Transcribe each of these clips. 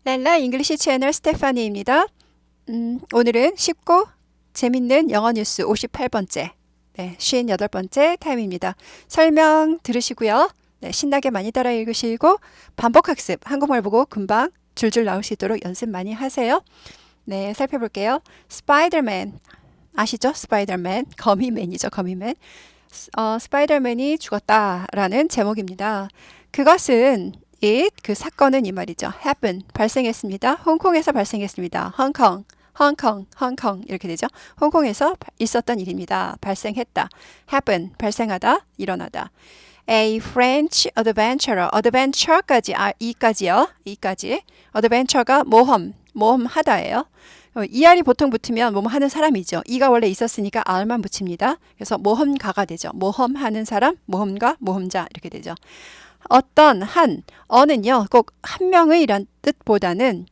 랄라 잉글리시 채널 스테파니입니다. 오늘은 쉽고 재밌는 영어 뉴스 58번째, 58번째 타임입니다. 설명 들으시고요. 신나게 많이 따라 읽으시고 반복 학습, 한국말 보고 금방 줄줄 나올 수 있도록 연습 많이 하세요. 네, 살펴볼게요. 스파이더맨, 아시죠? 스파이더맨, 거미맨이죠, 거미맨. 스파이더맨이 죽었다라는 제목입니다. 그것은 그 사건은 이 말이죠. happen, 발생했습니다. 홍콩에서 발생했습니다. 홍콩 이렇게 되죠. 홍콩에서 있었던 일입니다. 발생했다. happen, 발생하다, 일어나다. A French adventurer, adventure까지, 이까지요. adventure가 모험하다예요. ER이 보통 붙으면 뭐뭐 하는 사람이죠. 이가 원래 있었으니까 R만 붙입니다. 그래서 모험가가 되죠. 모험하는 사람, 모험가, 모험자 이렇게 되죠. 어떤 어는요 꼭 한 명의란 뜻보다는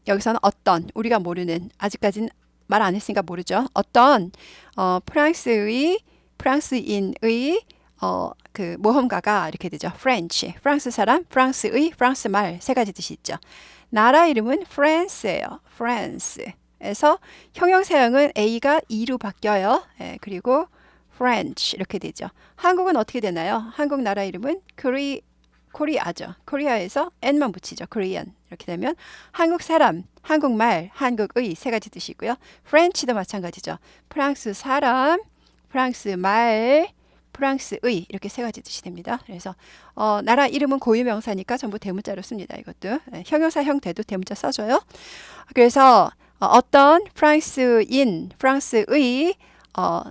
여기서는 어떤 우리가 모르는 아직까지는 말 안 했으니까 모르죠. 어떤 프랑스인의 그 모험가가 이렇게 되죠. French, 프랑스 사람, 프랑스의, 프랑스 말 세 가지 뜻이 있죠. 나라 이름은 프랑스예요. 프랑스에서 형용사형은 A가 E로 바뀌어요. 그리고 French 이렇게 되죠. 한국은 어떻게 되나요? 한국 나라 이름은 코리아죠. 코리아에서 N만 붙이죠. Korean 이렇게 되면 한국 사람, 한국말, 한국의 세 가지 뜻이고요. French도 마찬가지죠. 프랑스 사람, 프랑스 말, 프랑스의 이렇게 세 가지 뜻이 됩니다. 그래서 나라 이름은 고유명사니까 전부 대문자로 씁니다. 이것도 형용사 형태도 대문자 써줘요. 그래서 어떤 프랑스의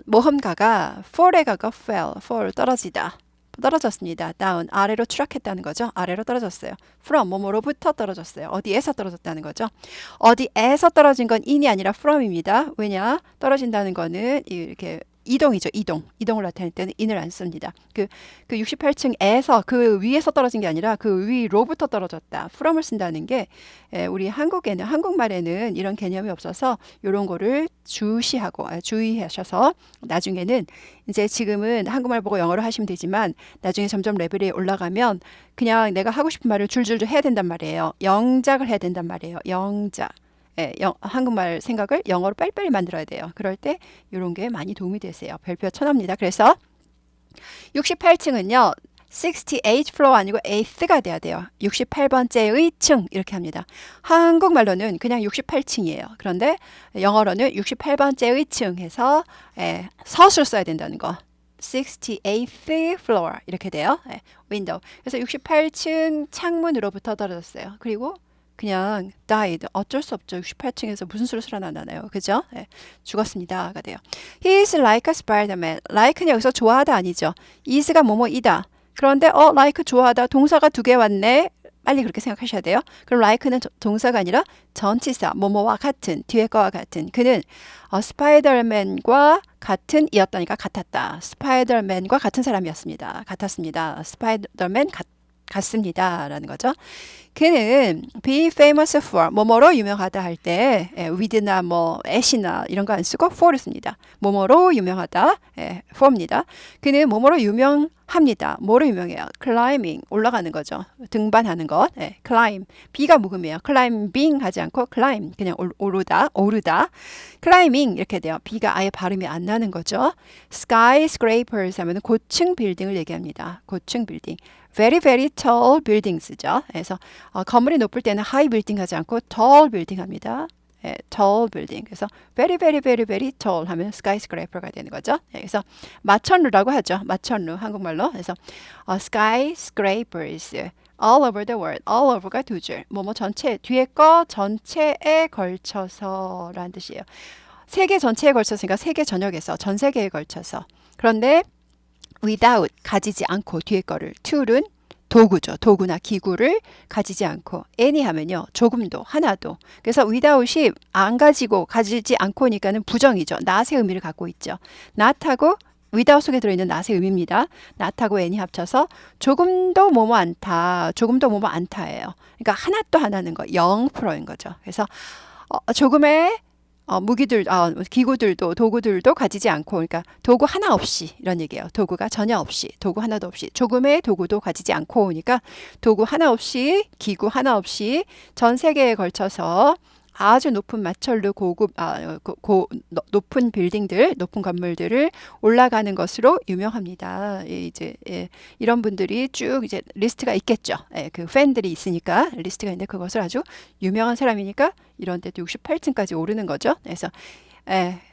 모험가가 fall에 가가 fall 떨어졌습니다. down 아래로 추락했다는 거죠. 아래로 떨어졌어요. from 뭐뭐로부터 떨어졌어요. 어디에서 떨어졌다는 거죠. 어디에서 떨어진 건 in이 아니라 from입니다. 왜냐? 떨어진다는 거는 이렇게 이동이죠. 이동을 나타낼 때는 in을 안 씁니다. 그 68층에서 그 위에서 떨어진 게 아니라 그 위로부터 떨어졌다. from을 쓴다는 게 우리 한국말에는 이런 개념이 없어서 이런 거를 주의하셔서 나중에는 이제 지금은 한국말 보고 영어로 하시면 되지만 나중에 점점 레벨이 올라가면 그냥 내가 하고 싶은 말을 줄줄줄 해야 된단 말이에요. 영작을 해야 된단 말이에요. 영작. 한국말 생각을 영어로 빨리빨리 만들어야 돼요. 그럴 때 이런 게 많이 도움이 되세요. 별표 1000원입니다. 그래서 68층은요. 68 floor 아니고 8th가 돼야 돼요. 68번째의 층 이렇게 합니다. 한국말로는 그냥 68층이에요. 그런데 영어로는 68번째의 층 해서 서술 써야 된다는 거. 68th floor 이렇게 돼요. window. 그래서 68층 창문으로부터 떨어졌어요. 그리고 그냥 died. 어쩔 수 없죠. 68층에서 무슨 수를 살아나나요? 그죠? 죽었습니다가 돼요. He is like a Spider-Man. like는 여기서 좋아하다 아니죠. is가 뭐뭐이다. 그런데 like 좋아하다 동사가 두 개 왔네. 빨리 그렇게 생각하셔야 돼요. 그럼 like는 동사가 아니라 전치사 뭐뭐와 같은 뒤에 거와 같은 그는 스파이더맨과 같은 이었다니까 같았다. 스파이더맨과 같은 사람이었습니다. 같았습니다. 스파이더맨 같습니다. 라는 거죠. 그는 be famous for 뭐뭐로 유명하다 할 때 with나 뭐 at이나 이런 거 안 쓰고 for를 씁니다. 뭐뭐로 유명하다 for입니다. 그는 뭐뭐로 유명합니다. 뭐로 유명해요? climbing 올라가는 거죠. 등반하는 것. climb b가 묵음이에요. climbing 하지 않고 climb 그냥 오르다 climbing 이렇게 돼요. b가 아예 발음이 안 나는 거죠. skyscrapers 하면 고층 빌딩을 얘기합니다. 고층 빌딩. very very tall buildings죠. 그래서 건물이 높을 때는 high building 하지 않고 tall building 합니다. tall building. 그래서 very very very very tall 하면 skyscraper가 되는 거죠. 그래서 마천루라고 하죠. 마천루 한국말로. 그래서 skyscrapers all over the world. all over가 두 줄. 뭐뭐 전체 뒤에 거 전체에 걸쳐서라는 뜻이에요. 세계 전체에 걸쳐서니까 세계 전역에서 전 세계에 걸쳐서. 그런데 without 가지지 않고 뒤에 거를 to는 도구죠. 도구나 기구를 가지지 않고 any 하면요. 조금도 하나도. 그래서 without이 안 가지고 가지지 않고니까는 부정이죠. not의 의미를 갖고 있죠. not하고 without 속에 들어있는 not의 의미입니다. not하고 any 합쳐서 조금도 뭐뭐 않다. 조금도 뭐뭐 않다예요. 그러니까 하나도 안 하는 거 0%인 거죠. 그래서 조금의 무기들, 기구들도 도구들도 가지지 않고, 그러니까 도구 하나 없이 이런 얘기예요. 도구가 전혀 없이, 도구 하나도 없이, 조금의 도구도 가지지 않고, 그러니까 도구 하나 없이, 기구 하나 없이 전 세계에 걸쳐서 아주 높은 마철로 고급, 높은 빌딩들, 높은 건물들을 올라가는 것으로 유명합니다. 이제 이런 분들이 쭉 이제 리스트가 있겠죠. 그 팬들이 있으니까 리스트가 있는데 그것을 아주 유명한 사람이니까 이런 데도 68층까지 오르는 거죠. 그래서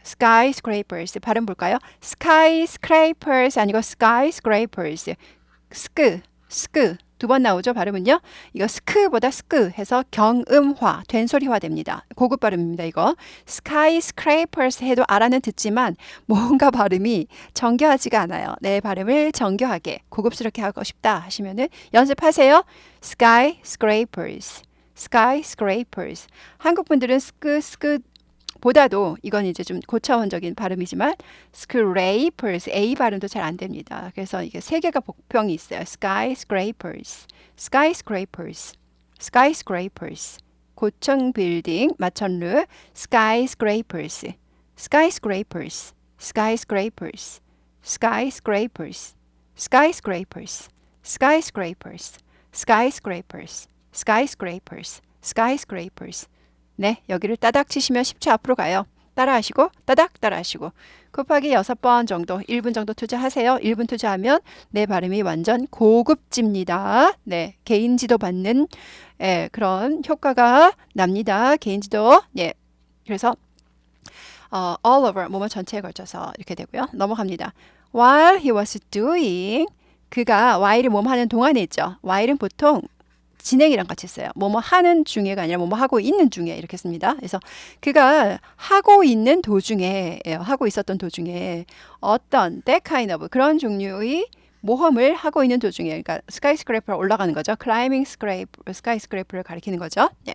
skyscrapers 발음 볼까요? skyscrapers 아니고 skyscrapers. 스크 두 번 나오죠. 발음은요. 이거 스크보다 스크 해서 경음화, 된소리화 됩니다. 고급 발음입니다. 이거 skyscrapers 해도 알아는 듣지만 뭔가 발음이 정교하지가 않아요. 내 발음을 정교하게 고급스럽게 하고 싶다 하시면은 연습하세요. skyscrapers, skyscrapers. 한국 분들은 스크 보다도 이건 이제 좀 고차원적인 발음이지만 scrapers A 발음도 잘 안 됩니다. 그래서 이게 세 개가 복병이 있어요. skyscrapers, skyscrapers, skyscrapers. 고층 빌딩 마천루 skyscrapers, skyscrapers, skyscrapers, skyscrapers, skyscrapers, skyscrapers, skyscrapers, skyscrapers, skyscrapers. 네, 여기를 따닥 치시면 10초 앞으로 가요. 따라하시고 따닥 따라하시고 곱하기 6번 정도 1분 정도 투자하세요. 1분 투자하면 내 발음이 완전 고급집니다. 네, 개인지도 받는 그런 효과가 납니다. 개인지도. 예. 그래서 all over 뭐뭐 전체에 걸쳐서 이렇게 되고요. 넘어갑니다. While he was doing 그가 while이 뭐뭐 하는 동안에 있죠. while은 보통 진행이랑 같이 써요. 뭐뭐 하는 중에가 아니라 뭐뭐 하고 있는 중에 이렇게 씁니다. 그래서 그가 하고 있는 도중에 하고 있었던 도중에 어떤 that kind of 그런 종류의 모험을 하고 있는 도중에 그러니까 스카이스크래퍼 올라가는 거죠. 클라이밍 스카이스크래퍼를 가리키는 거죠. 예.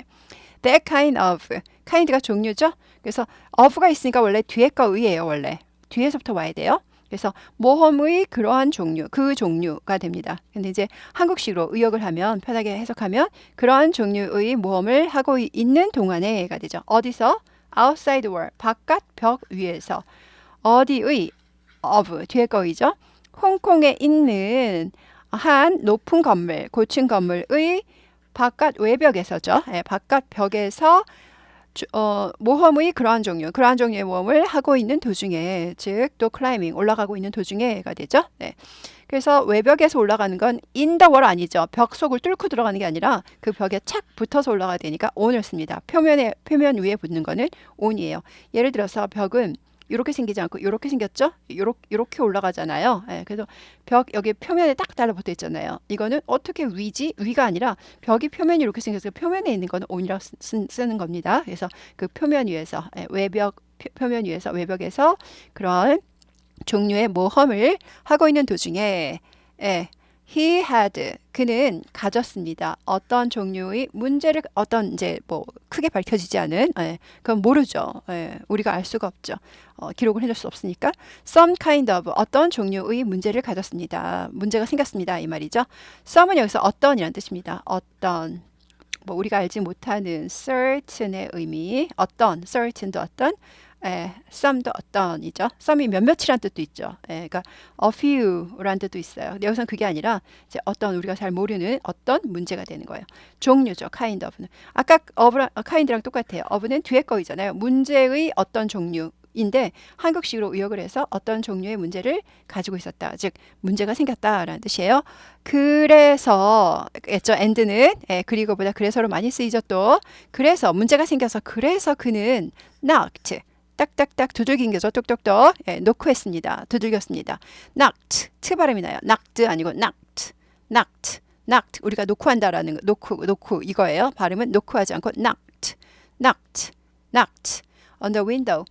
that kind of kind가 종류죠. 그래서 of가 있으니까 원래 뒤에 거 의예요. 원래 뒤에서부터 와야 돼요. 그래서 모험의 그러한 종류, 그 종류가 됩니다. 근데 이제 한국식으로 의역을 하면 편하게 해석하면 그러한 종류의 모험을 하고 있는 동안에가 되죠. 어디서? outside world, 바깥 벽 위에서. 어디의? of, 뒤에 거이죠. 홍콩에 있는 한 높은 건물, 고층 건물의 바깥 외벽에서죠. 바깥 벽에서 모험의 그러한 종류의 모험을 하고 있는 도중에, 즉 또 클라이밍 올라가고 있는 도중에가 되죠. 네. 그래서 외벽에서 올라가는 건 in the wall 아니죠. 벽 속을 뚫고 들어가는 게 아니라 그 벽에 착 붙어서 올라가야 되니까 on을 씁니다. 표면 위에 붙는 거는 on이에요. 예를 들어서 벽은 이렇게 생기지 않고 이렇게 생겼죠? 이렇게 올라가잖아요. 그래서 벽 여기 표면에 딱 달라붙어 있잖아요. 이거는 어떻게 위지? 위가 아니라 벽이 표면이 이렇게 생겨서 표면에 있는 거는 on이라고 쓰는 겁니다. 그래서 그 표면 위에서 외벽 표면 위에서 외벽에서 그런 종류의 모험을 하고 있는 도중에 he had 그는 가졌습니다. 어떤 종류의 문제를 어떤 이제 뭐 크게 밝혀지지 않은 그건 모르죠. 우리가 알 수가 없죠. 기록을 해줄 수 없으니까 some kind of 어떤 종류의 문제를 가졌습니다. 문제가 생겼습니다. 이 말이죠. some은 여기서 어떤이라는 뜻입니다. 어떤 뭐 우리가 알지 못하는 certain의 의미 어떤 certain도 어떤 some도 어떤이죠. some이 몇몇이란 뜻도 있죠. 그러니까 a few란 뜻도 있어요. 근데 여기서는 그게 아니라 이제 어떤 우리가 잘 모르는 어떤 문제가 되는 거예요. 종류죠. kind of는. 아까 of랑 kind랑 똑같아요. of는 뒤에 거이잖아요. 문제의 어떤 종류. 인데 한국식으로 의역을 해서 어떤 종류의 문제를 가지고 있었다. 즉 문제가 생겼다라는 뜻이에요. 그래서 죠 and는 그리고보다 그래서로 많이 쓰이죠. 또 그래서 문제가 생겨서 그래서 그는 knocked 딱딱딱 두들긴 거죠. 똑똑똑 놓고 했습니다. 두들겼습니다. knocked 트 발음이 나요. knocked 아니고 knocked 우리가 놓고 한다라는 거 놓고 이거예요. 발음은 놓고 하지 않고 knocked on the window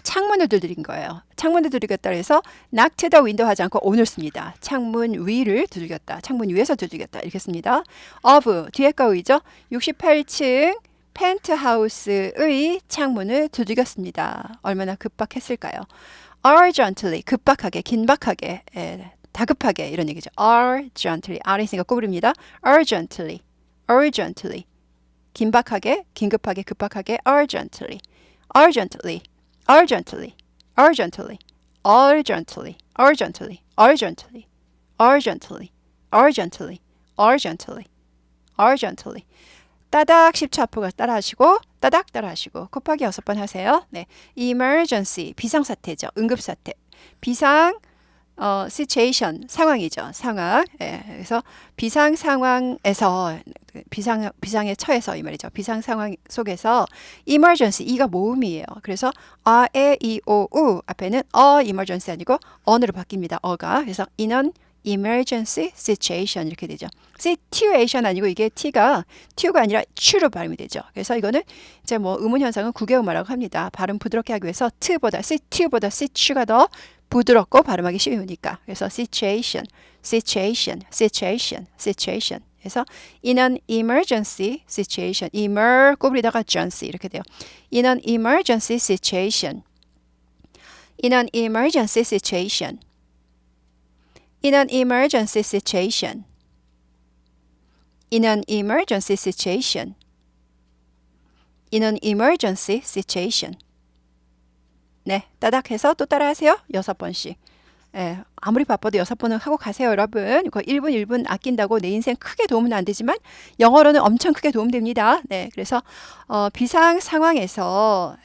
창문을 두드린 거예요. 창문을 두들겼다 해서 knocked the window 하지 않고 on을 씁니다. 창문 위를 두들겼다. 창문 위에서 두들겼다. 이렇게 씁니다. of 뒤에 거이죠. 68층 펜트하우스의 창문을 두들겼습니다. 얼마나 급박했을까요? urgently 급박하게 긴박하게 다급하게 이런 얘기죠. urgently R이 있으니까 꼬부립니다. urgently 긴박하게 긴급하게 급박하게 urgently urgently, urgently, urgently, urgently, urgently, urgently, urgently, urgently, urgently, urgently. 따닥 10초 앞으로 따라하시고 따닥 따라하시고 곱하기 6번 하세요. 네, emergency 비상사태죠. 응급사태. 비상 situation 상황이죠. 상황. 예, 그래서 비상 상황에서 비상에 처해서 이 말이죠. 비상 상황 속에서 emergency 이가 모음이에요. 그래서 a, e, i, o, u 앞에는 emergency 아니고 on으로 바뀝니다. 어가. 그래서 in an emergency situation 이렇게 되죠. situation 아니고 이게 t가 아니라 추로 발음이 되죠. 그래서 이거는 이제 뭐 의문 현상은 구개음어라고 합니다. 발음 부드럽게 하기 위해서 t보다 t보다 더 부드럽고 발음하기 쉬우니까. 그래서 situation. 그래서 in an emergency situation. 꼬부리다가 gency 이렇게 돼요. in an emergency situation. in an emergency situation. in an emergency situation. in an emergency situation. in an emergency situation. 네, 따닥해서 또 따라하세요. 6번씩. 예, 아무리 바빠도 6번은 하고 가세요, 여러분. 이거 1분 1분 아낀다고 내 인생 크게 도움은 안 되지만 영어로는 엄청 크게 도움됩니다. 네, 그래서 비상 상황에서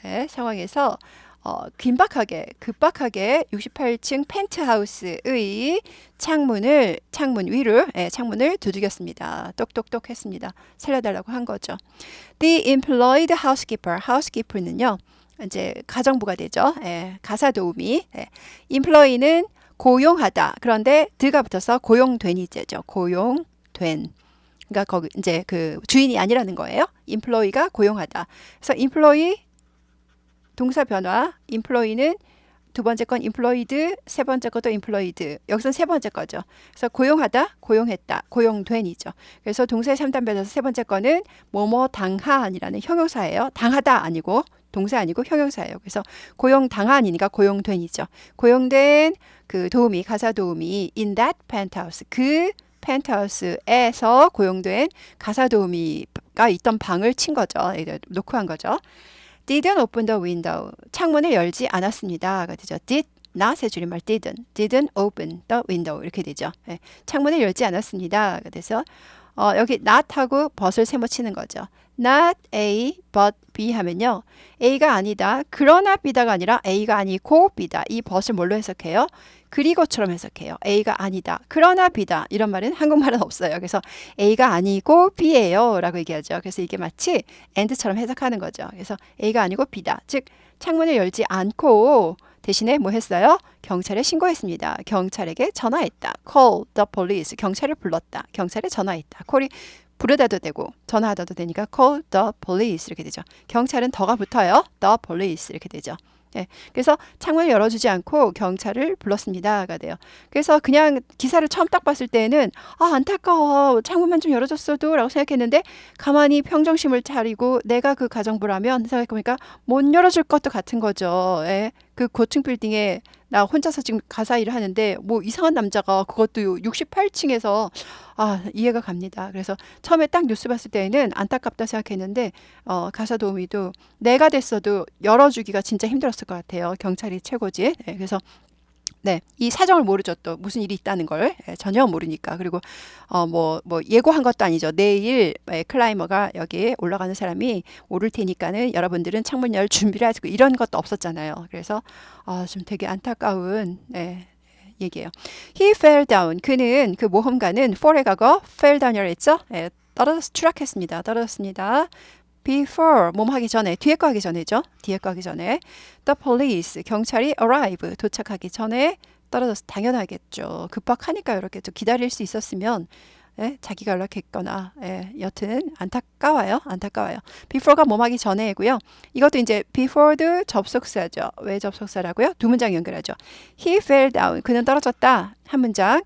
급박하게 68층 펜트하우스의 창문 위를 창문을 두들겼습니다. 똑똑똑 했습니다. 살려달라고 한 거죠. The employed housekeeper는요. 이제 가정부가 되죠. 가사 도우미. employee는 고용하다. 그런데 드가 붙어서 고용된이죠. 고용된. 그러니까 거기 이제 그 주인이 아니라는 거예요. employee가 고용하다. 그래서 employee 동사 변화. employee는 두 번째 건 employed, 세 번째 것도 employed. 여기서는 세 번째 거죠. 그래서 고용하다, 고용했다, 고용된이죠. 그래서 동사의 3단 변에서 세 번째 거는 뭐뭐 당한이라는 형용사예요. 당하다 아니고 동사 아니고 형용사예요. 그래서 고용당한이니까 고용된이죠. 고용된 그 도우미, 가사 도우미 in that penthouse. 그 펜트하우스에서 고용된 가사 도우미가 있던 방을 친 거죠. 놓고 한 거죠. Didn't open the window. 창문을 열지 않았습니다. 가 되죠. Did not의 줄임말 didn't open the window 이렇게 되죠. 창문을 열지 않았습니다. 그래서 여기 not하고 but을 세모 치는 거죠. Not A but B 하면요. A가 아니다. 그러나 B다가 아니라 A가 아니고 B다. 이 but을 뭘로 해석해요? 그리고처럼 해석해요. A가 아니다. 그러나 B다. 이런 말은 한국말은 없어요. 그래서 A가 아니고 B예요. 라고 얘기하죠. 그래서 이게 마치 and처럼 해석하는 거죠. 그래서 A가 아니고 B다. 즉 창문을 열지 않고 대신에 뭐 했어요? 경찰에 신고했습니다. 경찰에게 전화했다. Call the police. 경찰을 불렀다. 경찰에 전화했다. call이 부르다도 되고 전화하다도 되니까 call the police 이렇게 되죠. 경찰은 더가 붙어요. the police 이렇게 되죠. 네, 그래서 창문을 열어주지 않고 경찰을 불렀습니다가 돼요. 그래서 그냥 기사를 처음 딱 봤을 때는 안타까워 창문만 좀 열어줬어도 라고 생각했는데 가만히 평정심을 차리고 내가 그 가정부라면 생각해보니까 못 열어줄 것도 같은 거죠. 예, 그 고층 빌딩에 나 혼자서 지금 가사 일을 하는데 뭐 이상한 남자가 그것도 68층에서 이해가 갑니다. 그래서 처음에 딱 뉴스 봤을 때는 안타깝다 생각했는데 가사 도우미도 내가 됐어도 열어주기가 진짜 힘들었을 것 같아요. 경찰이 최고지. 네, 그래서 네, 이 사정을 모르죠. 또 무슨 일이 있다는 걸 전혀 모르니까. 그리고 뭐 예고한 것도 아니죠. 내일 클라이머가 여기에 올라가는 사람이 오를 테니까는 여러분들은 창문 열 준비를 하시고 이런 것도 없었잖아요. 그래서 좀 되게 안타까운 얘기예요. He fell down. 그는 그 모험가는 fall의 과거 fell down이라고 했죠. 추락했습니다. 떨어졌습니다. Before 몸 하기 전에 뒤에 거 하기 전에죠. 뒤에 거 하기 전에 The police 경찰이 arrive 도착하기 전에 떨어져서 당연하겠죠. 급박하니까 이렇게 좀 기다릴 수 있었으면 자기가 연락했거나 여튼 안타까워요. Before가 몸 하기 전에고요. 이것도 이제 before도 접속사죠. 왜 접속사라고요? 두 문장 연결하죠. He fell down 그는 떨어졌다 한 문장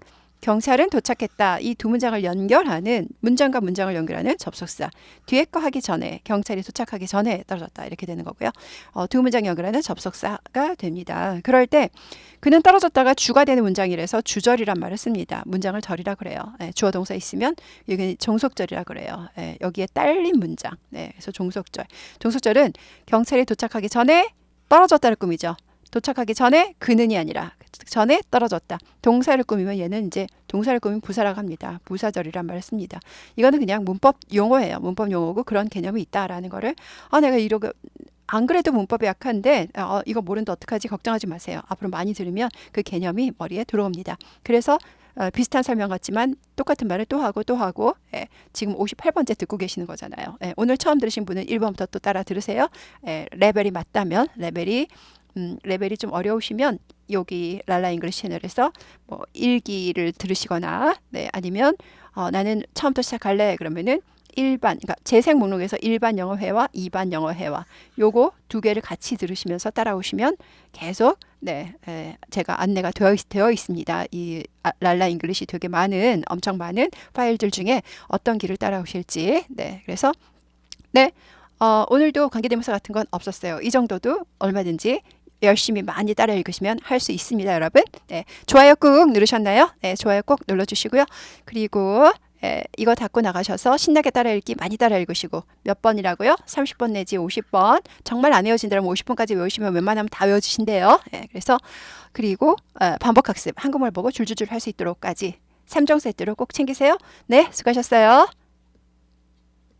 경찰은 도착했다. 이 두 문장을 연결하는 문장과 문장을 연결하는 접속사. 뒤에 거 하기 전에 경찰이 도착하기 전에 떨어졌다. 이렇게 되는 거고요. 두 문장 연결하는 접속사가 됩니다. 그럴 때 그는 떨어졌다가 주가 되는 문장이라서 주절이란 말을 씁니다. 문장을 절이라 그래요. 주어 동사 있으면 여기 종속절이라 그래요. 여기에 딸린 문장. 그래서 종속절. 종속절은 경찰이 도착하기 전에 떨어졌다를 꾸미죠. 도착하기 전에 그는이 아니라 전에 떨어졌다. 동사를 꾸미면 얘는 이제 동사를 꾸미면 부사라고 합니다. 부사절이란 말을 씁니다. 이거는 그냥 문법 용어예요. 문법 용어고 그런 개념이 있다라는 거를 내가 이러고 안 그래도 문법이 약한데 이거 모르는데 어떡하지 걱정하지 마세요. 앞으로 많이 들으면 그 개념이 머리에 들어옵니다. 그래서 비슷한 설명 같지만 똑같은 말을 또 하고 또 하고 지금 58번째 듣고 계시는 거잖아요. 오늘 처음 들으신 분은 1번부터 또 따라 들으세요. 레벨이 맞다면 레벨이 좀 어려우시면 여기 랄라 잉글리시 채널에서 뭐 1기를 들으시거나 아니면 나는 처음부터 시작할래 그러면은 그러니까 재생 목록에서 일반 영어회화, 2반 영어회화 요거 두 개를 같이 들으시면서 따라오시면 계속 제가 안내가 되어 있습니다. 이 랄라 잉글리시 되게 엄청 많은 파일들 중에 어떤 길을 따라오실지 그래서 오늘도 관계대명사 같은 건 없었어요. 이 정도도 얼마든지 열심히 많이 따라 읽으시면 할 수 있습니다, 여러분. 좋아요 꾹 누르셨나요? 좋아요 꼭 눌러주시고요. 그리고 이거 닫고 나가셔서 신나게 따라 읽기 많이 따라 읽으시고 몇 번이라고요? 30번 내지 50번. 정말 안 외워진다면 50번까지 외우시면 웬만하면 다 외워지신대요. 그래서 그리고 반복학습 한국말 보고 줄줄줄 할 수 있도록까지 3종 세트로 꼭 챙기세요. 네, 수고하셨어요.